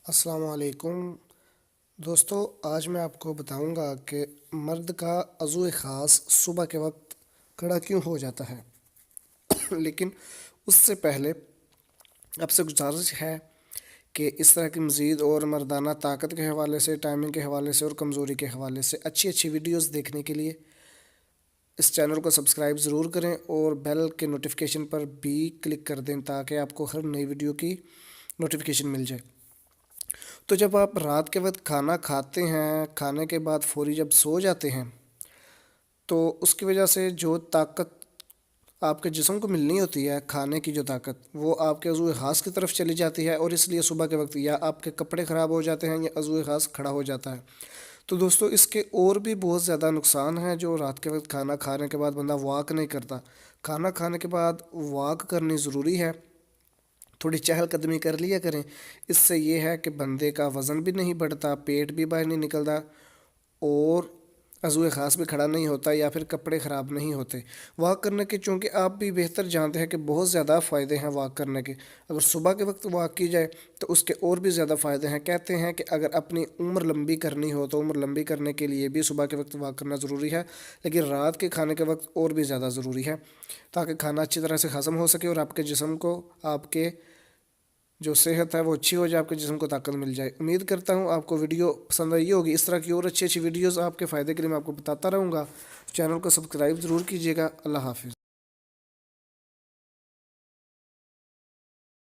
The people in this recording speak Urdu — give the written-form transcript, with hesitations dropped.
السلام علیکم دوستو، آج میں آپ کو بتاؤں گا کہ مرد کا عضو خاص صبح کے وقت کھڑا کیوں ہو جاتا ہے۔ لیکن اس سے پہلے آپ سے گزارش ہے کہ اس طرح کی مزید اور مردانہ طاقت کے حوالے سے، ٹائمنگ کے حوالے سے اور کمزوری کے حوالے سے اچھی ویڈیوز دیکھنے کے لیے اس چینل کو سبسکرائب ضرور کریں اور بیل کے نوٹیفیکیشن پر بھی کلک کر دیں تاکہ آپ کو ہر نئی ویڈیو کی نوٹیفیکیشن مل جائے۔ تو جب آپ رات کے وقت کھانا کھاتے ہیں، کھانے کے بعد فوری جب سو جاتے ہیں تو اس کی وجہ سے جو طاقت آپ کے جسم کو ملنی ہوتی ہے، کھانے کی جو طاقت، وہ آپ کے عضو خاص کی طرف چلی جاتی ہے، اور اس لیے صبح کے وقت یا آپ کے کپڑے خراب ہو جاتے ہیں یا عضو خاص کھڑا ہو جاتا ہے۔ تو دوستو، اس کے اور بھی بہت زیادہ نقصان ہیں جو رات کے وقت کھانا کھانے کے بعد بندہ واک نہیں کرتا۔ کھانا کھانے کے بعد واک کرنی ضروری ہے، تھوڑی چہل قدمی کر لیا کریں۔ اس سے یہ ہے کہ بندے کا وزن بھی نہیں بڑھتا، پیٹ بھی باہر نہیں نکلتا اور عضو خاص بھی کھڑا نہیں ہوتا یا پھر کپڑے خراب نہیں ہوتے۔ واک کرنے کے چونکہ آپ بھی بہتر جانتے ہیں کہ بہت زیادہ فائدے ہیں واک کرنے کے۔ اگر صبح کے وقت واک کی جائے تو اس کے اور بھی زیادہ فائدے ہیں۔ کہتے ہیں کہ اگر اپنی عمر لمبی کرنی ہو تو عمر لمبی کرنے کے لیے بھی صبح کے وقت واک کرنا ضروری ہے، لیکن رات کے کھانے کے وقت اور بھی زیادہ ضروری ہے تاکہ کھانا اچھی طرح سے ہضم ہو سکے اور آپ کے جسم کو، آپ کے جو صحت ہے وہ اچھی ہو جائے، آپ کے جسم کو طاقت مل جائے۔ امید کرتا ہوں آپ کو ویڈیو پسند آئی ہوگی۔ اس طرح کی اور اچھی ویڈیوز آپ کے فائدے کے لیے میں آپ کو بتاتا رہوں گا۔ چینل کو سبسکرائب ضرور کیجیے گا۔ اللہ حافظ۔